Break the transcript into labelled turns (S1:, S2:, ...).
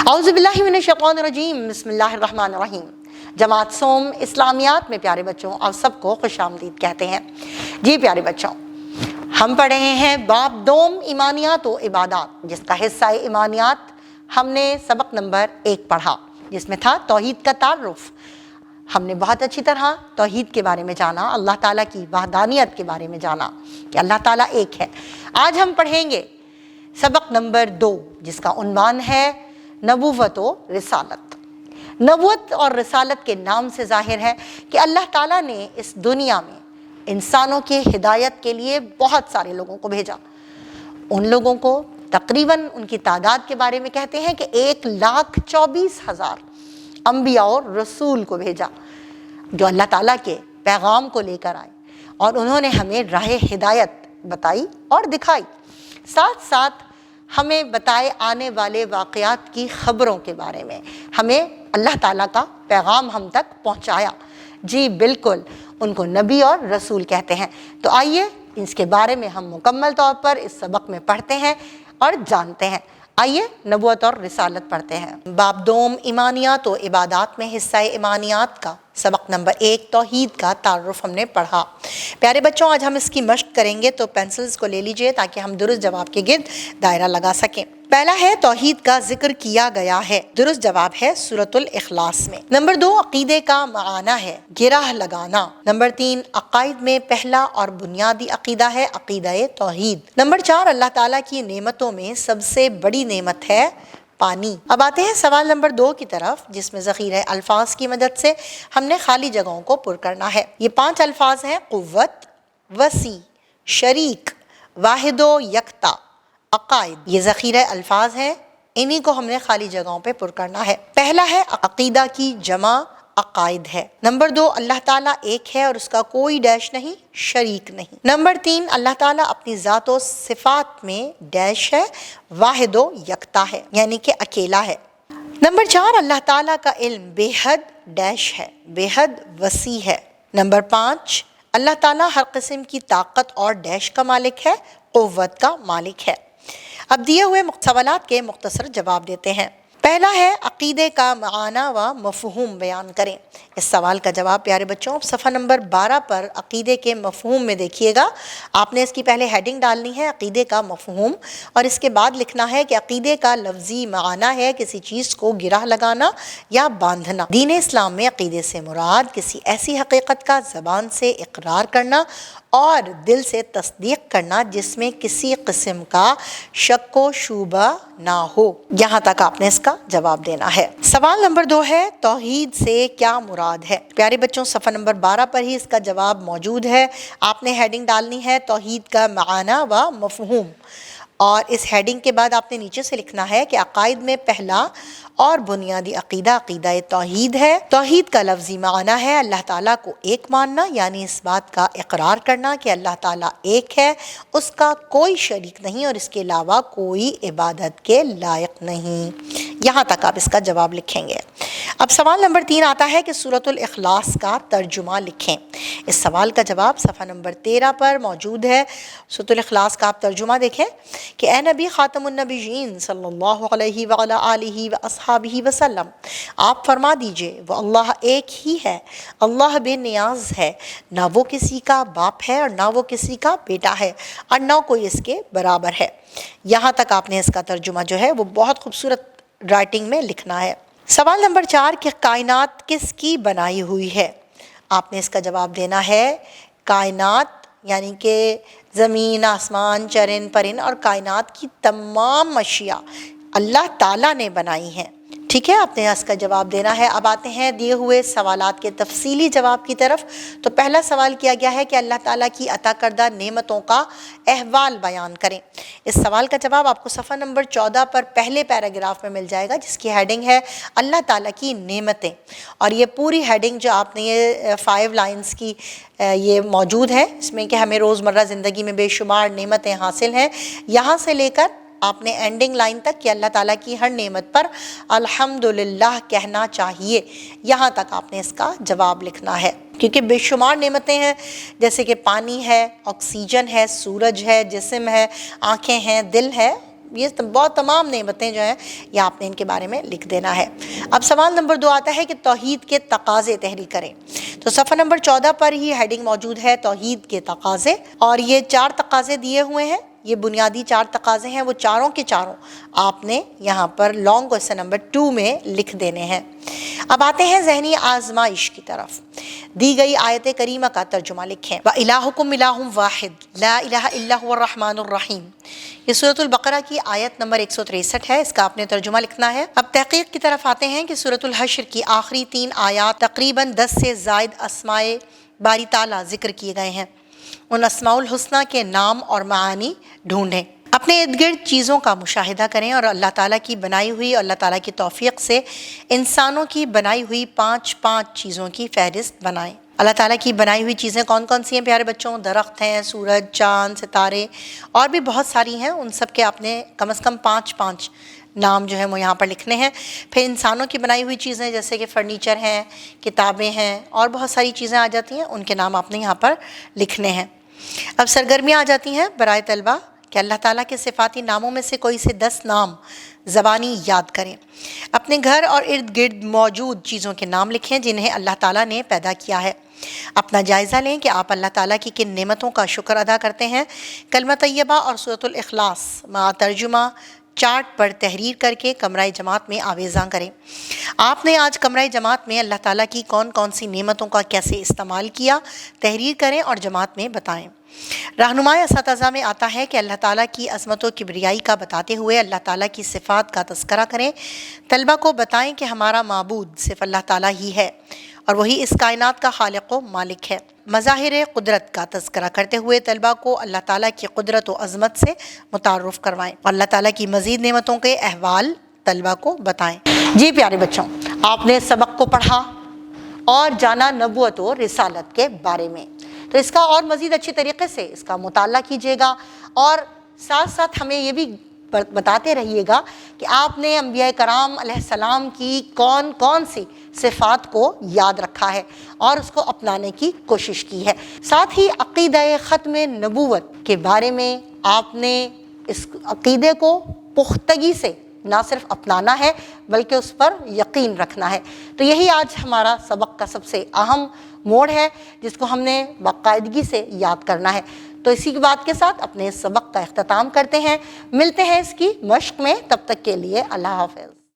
S1: औज़ु बिल्लाहि मिनश्शैतानिर्रजीम, बिस्मिल्लाहिर्रहमानिर्रहीम। जमात सोम इस्लामियात में प्यारे बच्चों आप सबको खुशामदीद कहते हैं। जी प्यारे बच्चों, हम पढ़ रहे हैं बाब दोम ईमानियात व इबादात, जिसका हिस्सा ईमानियात हमने सबक नंबर 1 पढ़ा, जिसमें था तौहीद का तारुफ। हमने बहुत अच्छी तरह तौहीद के बारे में जाना, अल्लाह ताला की वहदानियत के बारे में जाना कि अल्लाह ताला एक है। आज हम पढ़ेंगे सबक नंबर 2, जिसका उन्वान है नबूवत व रिसालत। नबूवत और रिसालत के नाम से जाहिर है कि अल्लाह ताला ने इस दुनिया में इंसानों की हिदायत के लिए बहुत सारे लोगों को भेजा। उन लोगों को तकरीबन उनकी तादाद के बारे में कहते हैं कि 1,24,000 अंबिया और रसूल को भेजा, जो अल्लाह ताला के पैगाम को लेकर आए और उन्होंने हमें राह हिदायत बताई और दिखाई। साथ साथ हमें बताए आने वाले वाक़यात की ख़बरों के बारे में हमें अल्लाह ताला का पैगाम हम तक पहुँचाया। जी बिल्कुल, उनको नबी और रसूल कहते हैं। तो आइए इसके बारे में हम मुकम्मल तौर पर इस सबक में पढ़ते हैं और जानते हैं। आइए नबूवत और रिसालत पढ़ते हैं। बाब दोम ईमानियात व इबादात में हिस्सा ईमानियात का सबक नंबर 1 तौहीद का तारुफ हमने पढ़ा। प्यारे बच्चों, आज हम इसकी मश्क करेंगे, तो पेंसिल्स को ले लीजिए ताकि हम दुरुस्त जवाब के गिर्द दायरा लगा सकें। पहला है तौहीद का जिक्र किया गया है, दुरुस्त जवाब है सूरतुल इखलास में। नंबर 2 अकीदे का माना है गिरह लगाना। नंबर 3 अकायद में पहला और बुनियादी अकीदा है अकीदा तौहीद। नंबर 4 अल्लाह ताला की नेमतों में सबसे बड़ी नेमत है पानी। अब आते हैं सवाल नंबर 2 की तरफ, जिसमें ज़ख़ीरा अल्फाज की मदद से हमने खाली जगहों को पुर करना है। ये 5 अल्फाज हैं: क़ुव्वत, वसी, शरीक, वाहिदो यकता, अकायद। ये ज़ख़ीरा अल्फाज हैं, इन्हीं को हमने खाली जगहों पे पुर करना है। पहला है अकीदा की जमा अकायद है। नंबर 2 अल्लाह ताला एक है और उसका कोई डैश नहीं, शरीक नहीं। नंबर 3 अल्लाह ताला अपनी ज़ात व सिफ़ात में डैश है, वाहिदो यकता है, यानी कि अकेला है। नंबर 4 अल्लाह ताला का इल्म बेहद डैश है, बेहद वसी है। नंबर 5 अल्लाह ताला हर किस्म की ताकत और डैश का मालिक है, क़ुव्वत का मालिक है। अब दिए हुए सवालात के मुख्तसर जवाब देते हैं। पहला है अकीदे का माना व मफ़हूम बयान करें। इस सवाल का जवाब प्यारे बच्चों सफ़ा नंबर 12 पर अकीदे के मफ़हूम में देखिएगा। आपने इसकी पहले हेडिंग डालनी है अकीदे का मफ़हूम, और इसके बाद लिखना है कि अकीदे का लफ्ज़ी माना है किसी चीज़ को गिरह लगाना या बांधना। दीन इस्लाम में अकीदे से मुराद किसी ऐसी हकीकत का ज़बान से इकरार करना और दिल से तस्दीक करना जिसमें किसी किस्म का शक व शुबा ना हो। यहाँ तक आपने इसका जवाब देना है। सवाल नंबर 2 है तौहीद से क्या मुराद है। प्यारे बच्चों सफ़ा नंबर 12 पर ही इसका जवाब मौजूद है। आपने हेडिंग डालनी है तौहीद का माना व मफ़हूम, और इस हेडिंग के बाद आपने नीचे से लिखना है कि अकायद में पहला और बुनियादी अकीदा अकीदा तौहीद है। तौहीद का लफ्ज़ी माना है अल्लाह ताला को एक मानना, यानी इस बात का इकरार करना कि अल्लाह ताला एक है, उसका कोई शरीक नहीं और इसके अलावा कोई इबादत के लायक नहीं। यहाँ तक आप इसका जवाब लिखेंगे। अब सवाल नंबर 3 आता है कि सूरतुल इखलास का तर्जुमा लिखें। इस सवाल का जवाब सफ़ा नंबर 13 पर मौजूद है। सूरतुल इखलास का आप तर्जुमा देखें कि ए नबी ख़ातमुन नबिय्यीन सल्लल्लाहु अलैहि व अला आलिहि व अस्हाबिहि वसल्लम, आप फरमा दीजिए वो अल्लाह एक ही है, अल्लाह बेनियाज है, ना वो किसी का बाप है और ना वो किसी का बेटा है और ना कोई इसके बराबर है। यहाँ तक आपने इसका तर्जुमा जो है वो बहुत खूबसूरत राइटिंग में लिखना है। सवाल नंबर 4 कि कायनात किसकी बनाई हुई है। आपने इसका जवाब देना है कायनात यानी कि ज़मीन, आसमान, चरिन परिन और कायनात की तमाम अशिया अल्लाह ताला ने बनाई हैं। ठीक है, आपने इसका जवाब देना है। अब आते हैं दिए हुए सवालात के तफसीली जवाब की तरफ। तो पहला सवाल किया गया है कि अल्लाह ताला की अता करदा नेमतों का अहवाल बयान करें। इस सवाल का जवाब आपको सफ़ा नंबर 14 पर पहले पैराग्राफ में मिल जाएगा, जिसकी हेडिंग है अल्लाह ताला की नेमतें। और ये पूरी हेडिंग जो आपने ये 5 लाइन्स की ये मौजूद है, इसमें कि हमें रोज़मर्रा ज़िंदगी में बेशुमार नेमतें हासिल हैं, यहाँ से लेकर आपने एंडिंग लाइन तक कि अल्लाह ताला की हर नेमत पर अल्हम्दुलिल्लाह कहना चाहिए, यहाँ तक आपने इसका जवाब लिखना है। क्योंकि बेशुमार नेमतें हैं, जैसे कि पानी है, ऑक्सीजन है, सूरज है, जिस्म है, आँखें हैं, दिल है, یہ بہت تمام نعمتیں جو ہیں یہ آپ نے ان کے بارے میں لکھ دینا ہے۔ اب سوال نمبر 2 آتا ہے کہ توحید کے تقاضے تحریر کریں۔ تو صفحہ نمبر 14 پر ہی ہیڈنگ موجود ہے توحید کے تقاضے، اور یہ 4 تقاضے دیے ہوئے ہیں، یہ بنیادی 4 تقاضے ہیں، وہ چاروں کے چاروں آپ نے یہاں پر لانگ کوسچن نمبر 2 میں لکھ دینے ہیں۔ اب آتے ہیں ذہنی آزمائش کی طرف۔ دی گئی آیت کریمہ کا ترجمہ لکھیں۔ وَإِلَٰهُكُمْ إِلَٰهٌ وَاحِدٌ لَا إِلَٰهَ إِلَّا هُوَ الرَّحْمَٰنُ الرَّحِيمُ۔ یہ سورۃ البقرہ کی آیت نمبر 163 ہے، اس کا آپ نے ترجمہ لکھنا ہے۔ اب تحقیق کی طرف آتے ہیں کہ سورۃ الحشر کی آخری 3 آیات تقریباً 10 سے زائد اسماء باری تعالیٰ ذکر کیے گئے ہیں۔ ان اسماء الحسنہ کے نام اور معانی ڈھونڈیں، اپنے ارد گرد چیزوں کا مشاہدہ کریں اور اللہ تعالیٰ کی بنائی ہوئی اور اللہ تعالیٰ کی توفیق سے انسانوں کی بنائی ہوئی 5 چیزوں کی فہرست بنائیں۔ اللہ تعالیٰ کی بنائی ہوئی چیزیں کون کون سی ہیں پیارے بچوں؟ درخت ہیں، سورج، چاند، ستارے اور بھی بہت ساری ہیں، ان سب کے آپ نے کم از کم 5 نام جو ہیں وہ یہاں پر لکھنے ہیں۔ پھر انسانوں کی بنائی ہوئی چیزیں جیسے کہ فرنیچر ہیں، کتابیں ہیں اور بہت ساری چیزیں آ جاتی ہیں، ان کے نام آپ نے یہاں پر لکھنے ہیں۔ اب سرگرمیاں آ جاتی ہیں برائے طلبہ کہ اللہ تعالیٰ کے صفاتی ناموں میں سے کوئی سے 10 نام زبانی یاد کریں۔ اپنے گھر اور ارد گرد موجود چیزوں کے نام لکھیں جنہیں اللہ تعالیٰ نے پیدا کیا ہے۔ اپنا جائزہ لیں کہ آپ اللہ تعالیٰ کی کن نعمتوں کا شکر ادا کرتے ہیں۔ کلمہ طیبہ اور سورۃ الاخلاص مع ترجمہ چارٹ پر تحریر کر کے کمرہ جماعت میں آویزاں کریں۔ آپ نے آج کمرہ جماعت میں اللہ تعالیٰ کی کون کون سی نعمتوں کا کیسے استعمال کیا، تحریر کریں اور جماعت میں بتائیں۔ رہنمائی اساتذہ میں آتا ہے کہ اللہ تعالیٰ کی عظمت و کبریائی کا بتاتے ہوئے اللہ تعالیٰ کی صفات کا تذکرہ کریں۔ طلبہ کو بتائیں کہ ہمارا معبود صرف اللہ تعالیٰ ہی ہے اور وہی اس کائنات کا خالق و مالک ہے۔ مظاہر قدرت کا تذکرہ کرتے ہوئے طلبہ کو اللہ تعالیٰ کی قدرت و عظمت سے متعارف کروائیں اور اللہ تعالیٰ کی مزید نعمتوں کے احوال طلبہ کو بتائیں۔ جی پیارے بچوں، آپ نے سبق کو پڑھا اور جانا نبوت و رسالت کے بارے میں، تو اس کا اور مزید اچھی طریقے سے اس کا مطالعہ کیجیے گا اور ساتھ ساتھ ہمیں یہ بھی بتاتے رہیے گا کہ آپ نے انبیاء کرام علیہ السلام کی کون کون سی صفات کو یاد رکھا ہے اور اس کو اپنانے کی کوشش کی ہے۔ ساتھ ہی عقیدہ ختم نبوت کے بارے میں آپ نے اس عقیدے کو پختگی سے نہ صرف اپنانا ہے بلکہ اس پر یقین رکھنا ہے۔ تو یہی آج ہمارا سبق کا سب سے اہم موڑ ہے جس کو ہم نے باقاعدگی سے یاد کرنا ہے۔ تو اسی کی بات کے ساتھ اپنے سبق کا اختتام کرتے ہیں، ملتے ہیں اس کی مشق میں، تب تک کے لیے اللہ حافظ۔